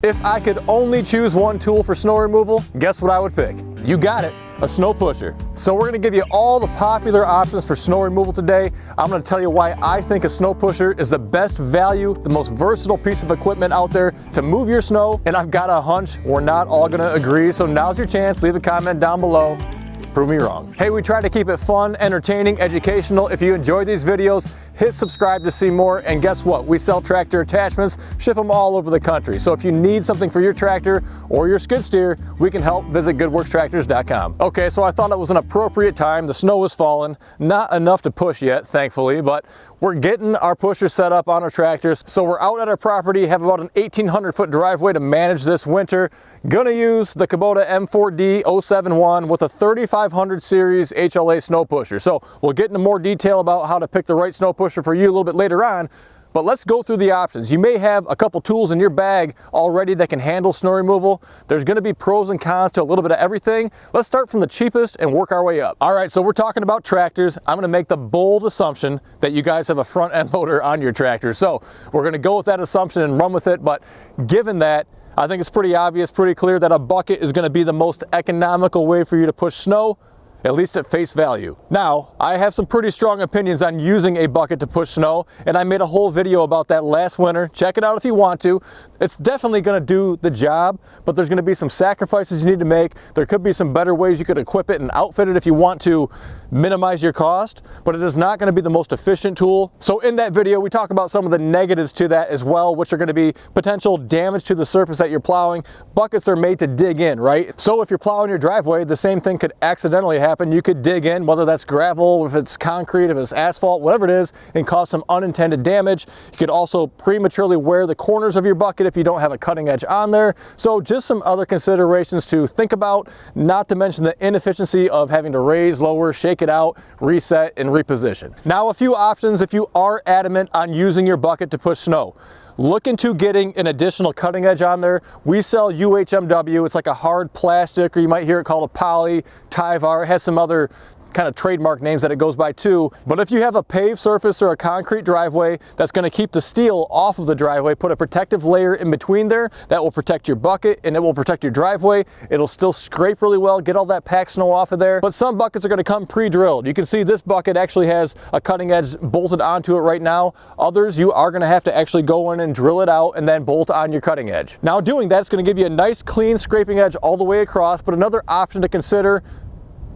If I could only choose one tool for snow removal, guess what I would pick? You got it, a snow pusher. So we're gonna give you all the popular options for snow removal today. I'm gonna tell you why I think a snow pusher is the best value, the most versatile piece of equipment out there to move your snow. And I've got a hunch we're not all gonna agree, so now's your chance. Leave a comment down below. Prove me wrong. Hey, we try to keep it fun, entertaining, educational. If you enjoy these videos, hit subscribe to see more, and guess what? We sell tractor attachments, ship them all over the country. So if you need something for your tractor or your skid steer, we can help. Visit goodworkstractors.com. Okay, so I thought it was an appropriate time. The snow was falling, not enough to push yet, thankfully, but we're getting our pusher set up on our tractors. So we're out at our property, have about an 1,800 foot driveway to manage this winter. Gonna use the Kubota M4D 071 with a 3500 series HLA snow pusher. So we'll get into more detail about how to pick the right snow pusher for you a little bit later on, but let's go through the options. You may have a couple tools in your bag already that can handle snow removal. There's gonna be pros and cons to a little bit of everything. Let's start from the cheapest and work our way up. All right, so we're talking about tractors. I'm gonna make the bold assumption that you guys have a front end loader on your tractor. So we're gonna go with that assumption and run with it, but given that, I think it's pretty obvious, pretty clear that a bucket is gonna be the most economical way for you to push snow, at least at face value. Now, I have some pretty strong opinions on using a bucket to push snow, and I made a whole video about that last winter. Check it out if you want to. It's definitely gonna do the job, but there's gonna be some sacrifices you need to make. There could be some better ways you could equip it and outfit it if you want to minimize your cost, but it is not gonna be the most efficient tool. So in that video, we talk about some of the negatives to that as well, which are gonna be potential damage to the surface that you're plowing. Buckets are made to dig in, right? So if you're plowing your driveway, the same thing could accidentally happen. You could dig in, whether that's gravel, if it's concrete, if it's asphalt, whatever it is, and cause some unintended damage. You could also prematurely wear the corners of your bucket if you don't have a cutting edge on there. So just some other considerations to think about, not to mention the inefficiency of having to raise, lower, shake it out, reset, and reposition. Now, a few options if you are adamant on using your bucket to push snow. Look into getting an additional cutting edge on there. We sell UHMW. It's like a hard plastic, or you might hear it called a poly, Tyvar. It has some other kind of trademark names that it goes by too. But if you have a paved surface or a concrete driveway, that's going to keep the steel off of the driveway. Put a protective layer in between there that will protect your bucket and it will protect your driveway. It'll still scrape really well, get all that packed snow off of there. But some buckets are going to come pre-drilled. You can see this bucket actually has a cutting edge bolted onto it right now. Others, you are going to have to actually go in and drill it out and then bolt on your cutting edge. Now, doing that's going to give you a nice clean scraping edge all the way across. But another option to consider,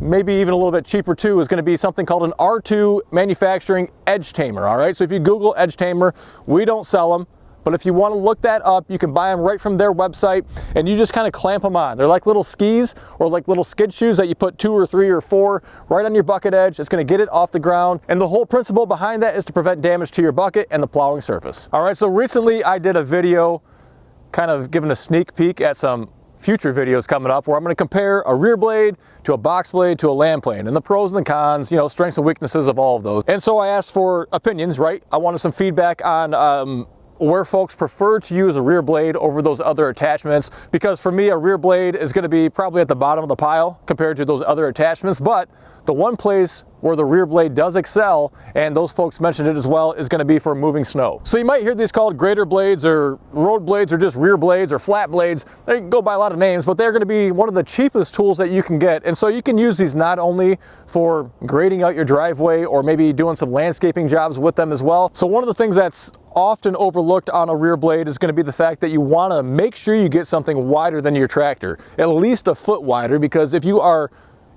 maybe even a little bit cheaper too, is going to be something called an R2 manufacturing edge tamer. All right, so if you Google edge tamer, we don't sell them, but if you want to look that up, you can buy them right from their website, and you just kind of clamp them on. They're like little skis or like little skid shoes that you put 2 or 3 or 4 right on your bucket edge. It's going to get it off the ground, and the whole principle behind that is to prevent damage to your bucket and the plowing surface. All right, so recently I did a video kind of giving a sneak peek at some future videos coming up where I'm going to compare a rear blade to a box blade to a land plane, and the pros and the cons, you know, strengths and weaknesses of all of those. And so I asked for opinions, right? I wanted some feedback on where folks prefer to use a rear blade over those other attachments, because for me, a rear blade is going to be probably at the bottom of the pile compared to those other attachments. But the one place where the rear blade does excel, and those folks mentioned it as well, is going to be for moving snow. So you might hear these called grader blades or road blades or just rear blades or flat blades. They go by a lot of names, but they're going to be one of the cheapest tools that you can get. And so you can use these not only for grading out your driveway or maybe doing some landscaping jobs with them as well. So one of the things that's often overlooked on a rear blade is going to be the fact that you want to make sure you get something wider than your tractor, at least a foot wider, because if you are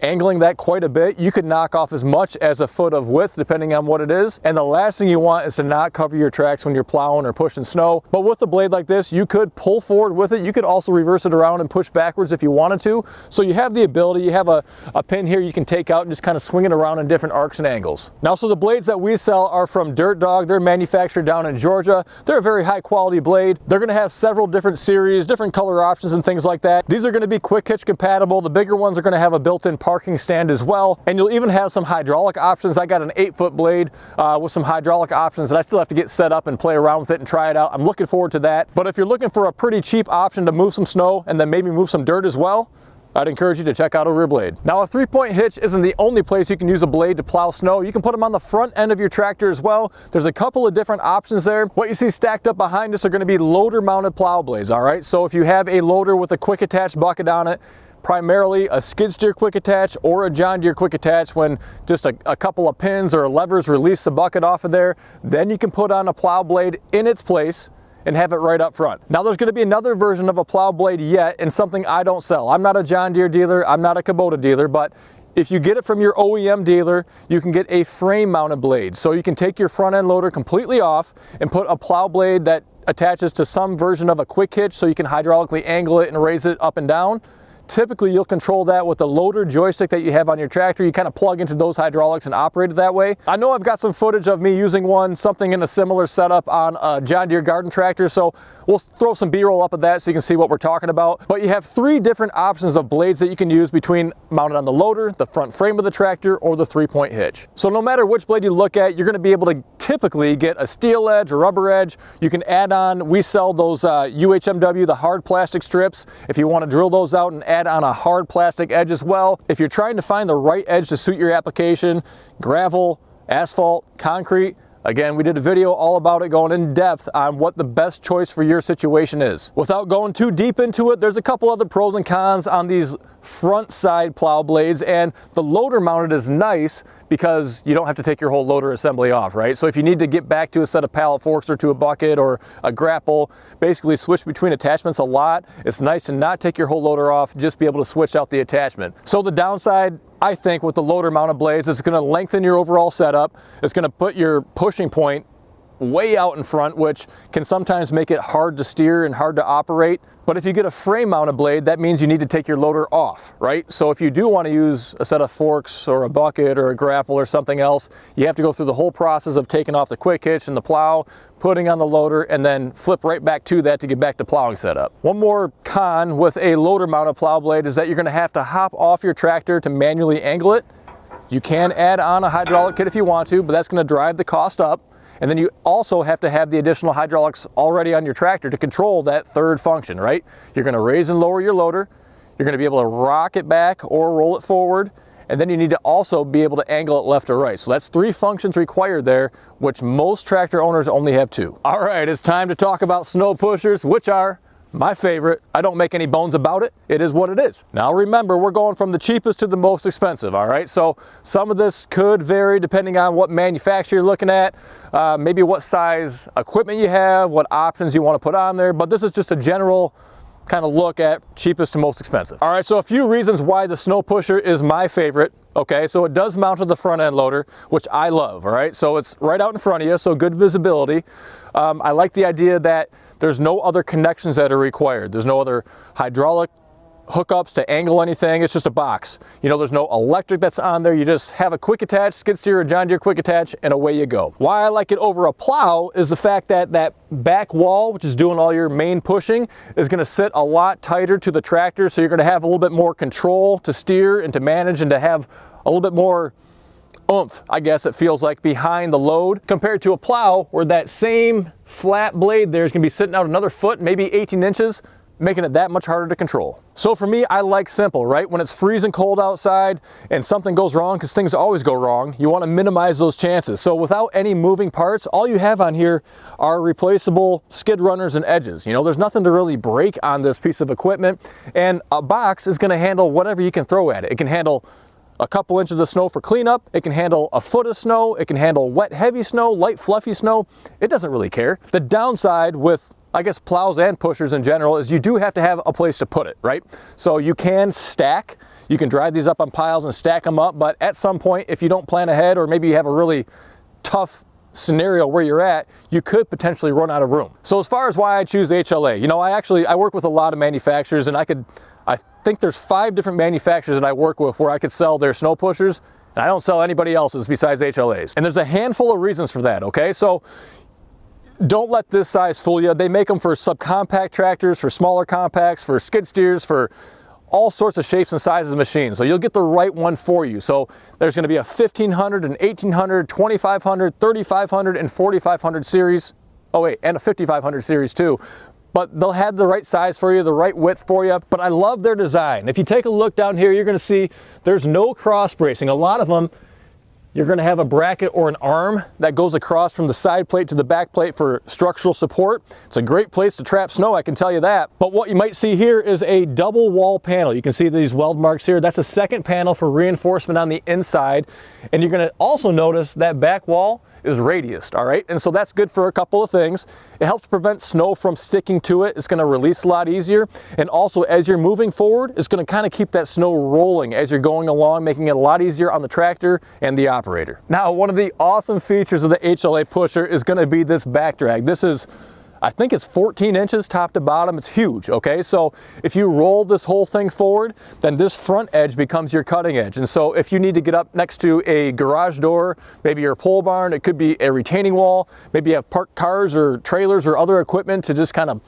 angling that quite a bit, you could knock off as much as a foot of width depending on what it is. And the last thing you want is to not cover your tracks when you're plowing or pushing snow. But with a blade like this, you could pull forward with it. You could also reverse it around and push backwards if you wanted to. So you have the ability, you have a pin here you can take out and just kind of swing it around in different arcs and angles. Now, so the blades that we sell are from Dirt Dog. They're manufactured down in Georgia. They're a very high quality blade. They're going to have several different series, different color options and things like that. These are going to be quick hitch compatible. The bigger ones are going to have a built-in parking stand as well, and you'll even have some hydraulic options. I got an 8-foot blade with some hydraulic options, and I still have to get set up and play around with it and try it out. I'm looking forward to that. But if you're looking for a pretty cheap option to move some snow and then maybe move some dirt as well, I'd encourage you to check out a rear blade. Now, a 3-point hitch isn't the only place you can use a blade to plow snow. You can put them on the front end of your tractor as well. There's a couple of different options there. What you see stacked up behind us are going to be loader mounted plow blades, all right? So if you have a loader with a quick attach bucket on it, primarily a skid steer quick attach or a John Deere quick attach, when just a couple of pins or levers release the bucket off of there, then you can put on a plow blade in its place and have it right up front. Now there's going to be another version of a plow blade yet, and something I don't sell. I'm not a John Deere dealer, I'm not a Kubota dealer, but if you get it from your OEM dealer, you can get a frame mounted blade. So you can take your front end loader completely off and put a plow blade that attaches to some version of a quick hitch, so you can hydraulically angle it and raise it up and down. Typically, you'll control that with the loader joystick that you have on your tractor. You kind of plug into those hydraulics and operate it that way. I know I've got some footage of me using something in a similar setup on a John Deere garden tractor, so we'll throw some B-roll up of that so you can see what we're talking about. But you have 3 different options of blades that you can use between mounted on the loader, the front frame of the tractor, or the 3-point hitch. So no matter which blade you look at, you're going to be able to typically get a steel edge or rubber edge. You can add on, we sell those UHMW, the hard plastic strips, if you want to drill those out and add on a hard plastic edge as well. If you're trying to find the right edge to suit your application, gravel, asphalt, concrete, again, we did a video all about it, going in depth on what the best choice for your situation is. Without going too deep into it, there's a couple other pros and cons on these front side plow blades, and the loader mounted is nice because you don't have to take your whole loader assembly off, right? So if you need to get back to a set of pallet forks or to a bucket or a grapple, basically switch between attachments a lot, it's nice to not take your whole loader off, just be able to switch out the attachment. So the downside, I think, with the loader mounted blades, is it's going to lengthen your overall setup. It's going to put your pushing point way out in front, which can sometimes make it hard to steer and hard to operate. But if you get a frame mounted blade, that means you need to take your loader off, right? So if you do want to use a set of forks or a bucket or a grapple or something else, you have to go through the whole process of taking off the quick hitch and the plow, putting on the loader, and then flip right back to that to get back to plowing setup. One more con with a loader mounted plow blade is that you're going to have to hop off your tractor to manually angle it. You can add on a hydraulic kit if you want to, but that's going to drive the cost up. And then you also have to have the additional hydraulics already on your tractor to control that third function, right? You're going to raise and lower your loader. You're going to be able to rock it back or roll it forward. And then you need to also be able to angle it left or right. So that's 3 functions required there, which most tractor owners only have 2. All right, it's time to talk about snow pushers, which are my favorite. I don't make any bones about it. It is what it is. Now remember, we're going from the cheapest to the most expensive, all right? So some of this could vary depending on what manufacturer you're looking at, maybe what size equipment you have, what options you want to put on there, but this is just a general kind of look at cheapest to most expensive. All right, so a few reasons why the snow pusher is my favorite. Okay, so it does mount to the front end loader, which I love, all right? So it's right out in front of you, so good visibility. I like the idea that there's no other connections that are required. There's no other hydraulic hookups to angle anything. It's just a box. You know, there's no electric that's on there. You just have a quick attach, skid steer or John Deere quick attach, and away you go. Why I like it over a plow is the fact that that back wall, which is doing all your main pushing, is going to sit a lot tighter to the tractor, so you're going to have a little bit more control to steer and to manage and to have a little bit more oomph, I guess it feels like, behind the load, compared to a plow where that same flat blade there is going to be sitting out another foot, maybe 18 inches, making it that much harder to control. So for me, I like simple, right? When it's freezing cold outside and something goes wrong, because things always go wrong, you want to minimize those chances. So without any moving parts, all you have on here are replaceable skid runners and edges. You know, there's nothing to really break on this piece of equipment, and a box is going to handle whatever you can throw at it. It can handle a couple inches of snow for cleanup, it can handle a foot of snow, it can handle wet, heavy snow, light, fluffy snow. It doesn't really care. The downside with, I guess, plows and pushers in general is you do have to have a place to put it, right? So you can stack, you can drive these up on piles and stack them up, but at some point, if you don't plan ahead, or maybe you have a really tough scenario where you're at, you could potentially run out of room. So as far as why I choose HLA, you know, I work with a lot of manufacturers, and I think there's 5 different manufacturers that I work with where I could sell their snow pushers, and I don't sell anybody else's besides HLA's. And there's a handful of reasons for that, okay? So don't let this size fool you. They make them for subcompact tractors, for smaller compacts, for skid steers, for all sorts of shapes and sizes of machines. So you'll get the right one for you. So there's going to be a 1500, an 1800, 2500, 3500, and 4500 series. Oh wait, and a 5500 series too. but they'll have the right size for you, the right width for you. But I love their design. If you take a look down here, you're going to see there's no cross bracing. A lot of them, you're going to have a bracket or an arm that goes across from the side plate to the back plate for structural support. It's a great place to trap snow, I can tell you that. But what you might see here is a double wall panel. You can see these weld marks here. That's a second panel for reinforcement on the inside. And you're going to also notice that back wall is radiused, all right? And so that's good for a couple of things. It helps prevent snow from sticking to it. It's gonna release a lot easier. And also, as you're moving forward, it's gonna kind of keep that snow rolling as you're going along, making it a lot easier on the tractor and the operator. Now, one of the awesome features of the HLA pusher is gonna be this back drag. This is, I think it's 14 inches top to bottom. It's huge, okay? So if you roll this whole thing forward, then this front edge becomes your cutting edge. And so if you need to get up next to a garage door, maybe your pole barn, it could be a retaining wall, maybe you have parked cars or trailers or other equipment to just kind of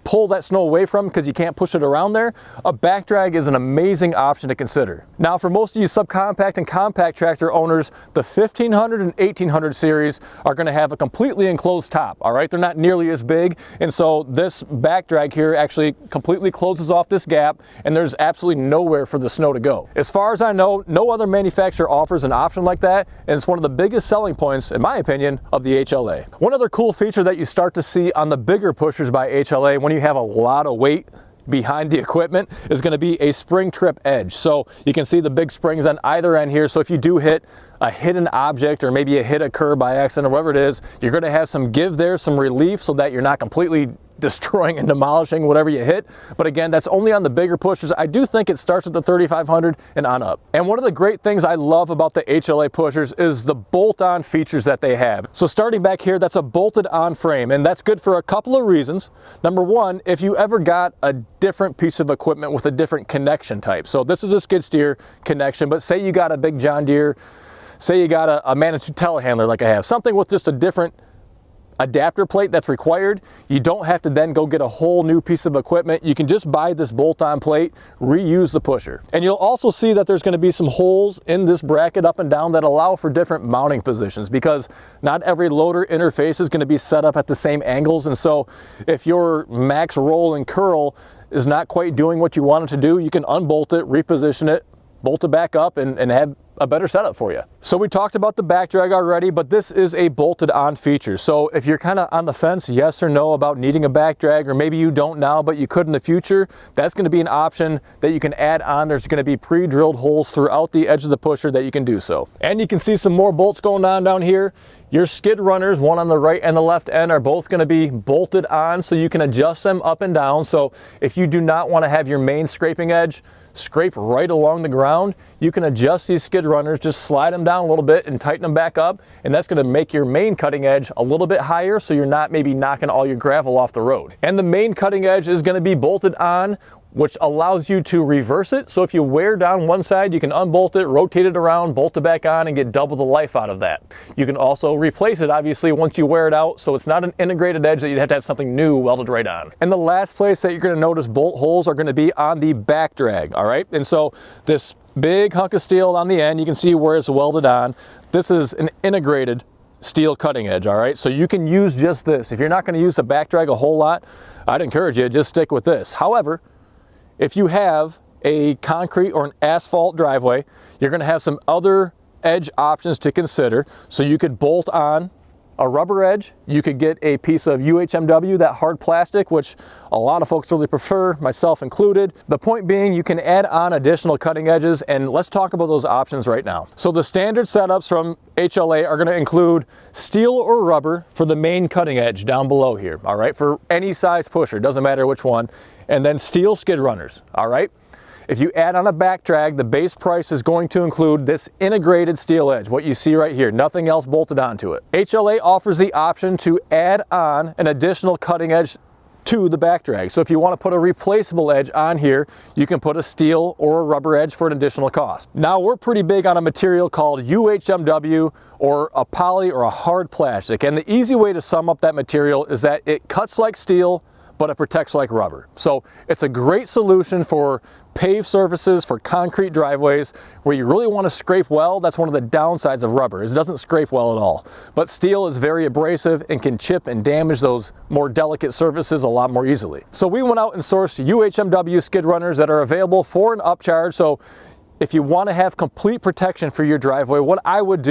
pull that snow away from because you can't push it around there, a back drag is an amazing option to consider. Now, for most of you subcompact and compact tractor owners, the 1500 and 1800 series are going to have a completely enclosed top, all right? They're not nearly as big, and so this back drag here actually completely closes off this gap, and there's absolutely nowhere for the snow to go. As far as I know, no other manufacturer offers an option like that, and it's one of the biggest selling points, in my opinion, of the HLA. One other cool feature that you start to see on the bigger pushers by HLA when you have a lot of weight behind the equipment is going to be a spring trip edge. So you can see the big springs on either end here. So if you do hit a hidden object, or maybe you hit a curb by accident or whatever it is, you're going to have some give there, some relief, so that you're not completely destroying and demolishing whatever you hit. But again, that's only on the bigger pushers. I do think it starts at the 3500 and on up. And one of the great things I love about the HLA pushers is the bolt-on features that they have. So starting back here, that's a bolted on frame, and that's good for a couple of reasons. Number one, if you ever got a different piece of equipment with a different connection type. So this is a skid steer connection, but say you got a big John Deere, say you got a Manitou telehandler like I have, something with just a different adapter plate that's required, you don't have to then go get a whole new piece of equipment. You can just buy this bolt-on plate, reuse the pusher. And you'll also see that there's going to be some holes in this bracket up and down that allow for different mounting positions, because not every loader interface is going to be set up at the same angles. And so if your max roll and curl is not quite doing what you want it to do, you can unbolt it, reposition it, bolt it back up, and have a better setup for you. So we talked about the back drag already, but this is a bolted on feature. So if you're kind of on the fence, yes or no, about needing a back drag, or maybe you don't now, but you could in the future, that's going to be an option that you can add on. There's going to be pre-drilled holes throughout the edge of the pusher that you can do so. And you can see some more bolts going on down here. Your skid runners, one on the right and the left end, are both going to be bolted on, so you can adjust them up and down. So if you do not want to have your main scraping edge scrape right along the ground, you can adjust these skid runners, just slide them down a little bit and tighten them back up, and that's going to make your main cutting edge a little bit higher, so you're not maybe knocking all your gravel off the road. And the main cutting edge is going to be bolted on, which allows you to reverse it. So if you wear down one side, you can unbolt it, rotate it around, bolt it back on, and get double the life out of that. You can also replace it, obviously, once you wear it out, so it's not an integrated edge that you'd have to have something new welded right on. And the last place that you're going to notice bolt holes are going to be on the back drag, all right? And so this big hunk of steel on the end, you can see where it's welded on. This is an integrated steel cutting edge, all right? So you can use just this. If you're not going to use the back drag a whole lot, I'd encourage you to just stick with this. However, if you have a concrete or an asphalt driveway, you're going to have some other edge options to consider. So you could bolt on a rubber edge. You could get a piece of UHMW, that hard plastic, which a lot of folks really prefer, myself included. The point being, you can add on additional cutting edges, and let's talk about those options right now. So the standard setups from HLA are going to include steel or rubber for the main cutting edge down below here, all right, for any size pusher, doesn't matter which one, and then steel skid runners, all right? If you add on a back drag, the base price is going to include this integrated steel edge, what you see right here, nothing else bolted onto it. HLA offers the option to add on an additional cutting edge to the back drag. So if you want to put a replaceable edge on here, you can put a steel or a rubber edge for an additional cost. Now, we're pretty big on a material called UHMW, or a poly or a hard plastic. And the easy way to sum up that material is that it cuts like steel, but it protects like rubber. So it's a great solution for paved surfaces, for concrete driveways where you really want to scrape well. That's one of the downsides of rubber, is it doesn't scrape well at all. But steel is very abrasive and can chip and damage those more delicate surfaces a lot more easily. So we went out and sourced UHMW skid runners that are available for an upcharge. So if you want to have complete protection for your driveway, what I would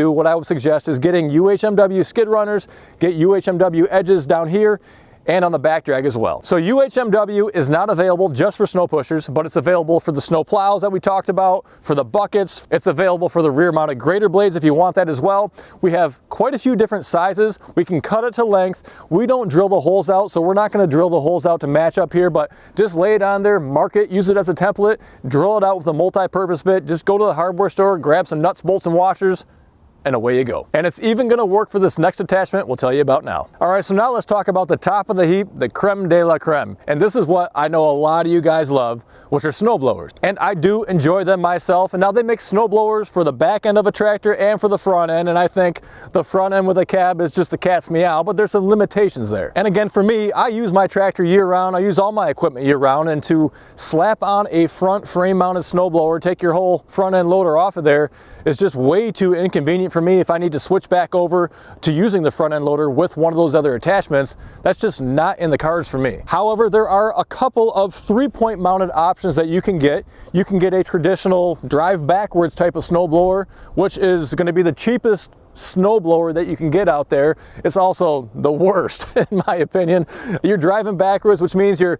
suggest is getting UHMW skid runners, get UHMW edges down here and on the back drag as well. So UHMW is not available just for snow pushers, but it's available for the snow plows that we talked about, for the buckets. It's available for the rear mounted grader blades if you want that as well. We have quite a few different sizes. We can cut it to length. We don't drill the holes out, so we're not going to drill the holes out to match up here, but just lay it on there, mark it, use it as a template, drill it out with a multi-purpose bit. Just go to the hardware store, grab some nuts, bolts, and washers, and away you go. And it's even gonna work for this next attachment we'll tell you about now. All right, so now let's talk about the top of the heap, the creme de la creme. And this is what I know a lot of you guys love, which are snow blowers. And I do enjoy them myself. And now they make snow blowers for the back end of a tractor and for the front end. And I think the front end with a cab is just the cat's meow, but there's some limitations there. And again, for me, I use my tractor year round. I use all my equipment year round, and to slap on a front frame mounted snow blower, take your whole front end loader off of there, is just way too inconvenient for me. If I need to switch back over to using the front end loader with one of those other attachments, that's just not in the cards for me. However, there are a couple of 3-point mounted options that you can get. You can get a traditional drive backwards type of snow blower, which is going to be the cheapest snow blower that you can get out there. It's also the worst in my opinion. You're driving backwards, which means you're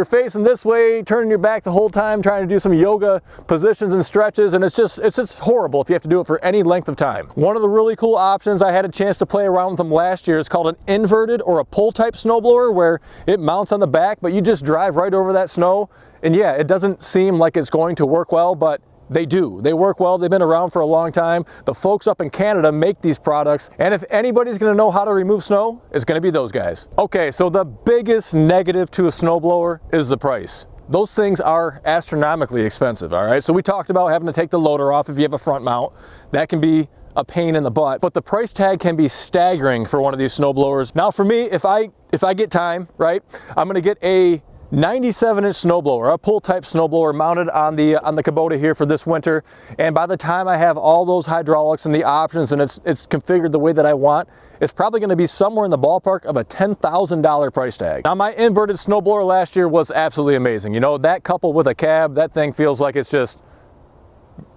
facing this way, turning your back the whole time, trying to do some yoga positions and stretches, and it's just horrible if you have to do it for any length of time. One of the really cool options, I had a chance to play around with them last year, is called an inverted or a pull type snowblower, where it mounts on the back, but you just drive right over that snow. And yeah, it doesn't seem like it's going to work well, but they do. They work well. They've been around for a long time. The folks up in Canada make these products, and if anybody's going to know how to remove snow, it's going to be those guys. Okay, so the biggest negative to a snowblower is the price. Those things are astronomically expensive, all right? So we talked about having to take the loader off if you have a front mount. That can be a pain in the butt, but the price tag can be staggering for one of these snowblowers. Now for me, if I get time, right, I'm going to get a 97-inch snowblower, a pull type snowblower mounted on the Kubota here for this winter. And by the time I have all those hydraulics and the options and it's configured the way that I want, it's probably going to be somewhere in the ballpark of a $10,000 price tag. Now my inverted snowblower last year was absolutely amazing. You know, that coupled with a cab, that thing feels like it's just,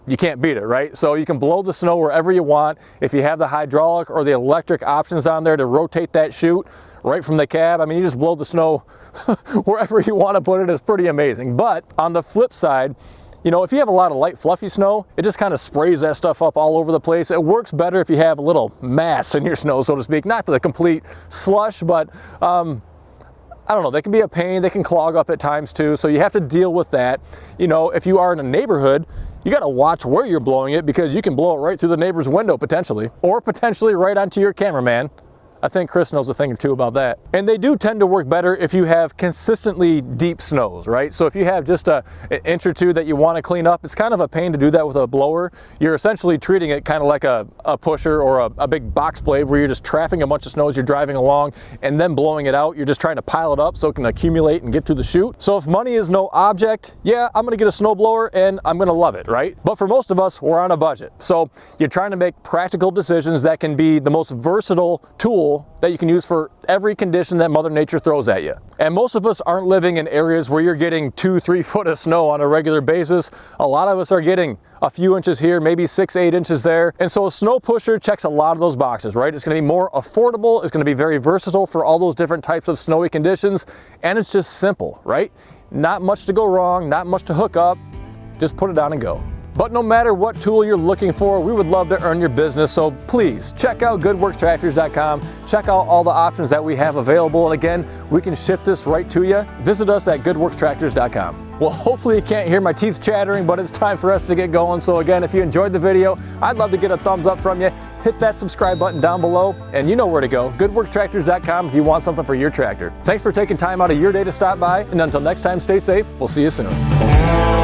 you can't beat it, right? So you can blow the snow wherever you want. If you have the hydraulic or the electric options on there to rotate that chute right from the cab, I mean, you just blow the snow wherever you want to put it. Is pretty amazing. But on the flip side, you know, if you have a lot of light fluffy snow, it just kind of sprays that stuff up all over the place. It works better if you have a little mass in your snow, so to speak, not the complete slush, but I don't know, they can be a pain, they can clog up at times too, so you have to deal with that. You know, if you are in a neighborhood, you got to watch where you're blowing it, because you can blow it right through the neighbor's window potentially, or potentially right onto your cameraman. I think Chris knows a thing or two about that. And they do tend to work better if you have consistently deep snows, right? So if you have just an inch or two that you want to clean up, it's kind of a pain to do that with a blower. You're essentially treating it kind of like a pusher or a big box blade, where you're just trapping a bunch of snow as you're driving along and then blowing it out. You're just trying to pile it up so it can accumulate and get through the chute. So if money is no object, yeah, I'm going to get a snow blower and I'm going to love it, right? But for most of us, we're on a budget. So you're trying to make practical decisions that can be the most versatile tool that you can use for every condition that Mother Nature throws at you. And most of us aren't living in areas where you're getting 2-3 foot of snow on a regular basis. A lot of us are getting a few inches here, maybe 6-8 inches there. And so a snow pusher checks a lot of those boxes, right? It's going to be more affordable. It's going to be very versatile for all those different types of snowy conditions. And it's just simple, right? Not much to go wrong, not much to hook up. Just put it on and go. But no matter what tool you're looking for, we would love to earn your business. So please check out GoodWorksTractors.com. Check out all the options that we have available. And again, we can ship this right to you. Visit us at GoodWorksTractors.com. Well, hopefully you can't hear my teeth chattering, but it's time for us to get going. So again, if you enjoyed the video, I'd love to get a thumbs up from you. Hit that subscribe button down below, and you know where to go. GoodWorksTractors.com if you want something for your tractor. Thanks for taking time out of your day to stop by, and until next time, stay safe. We'll see you soon.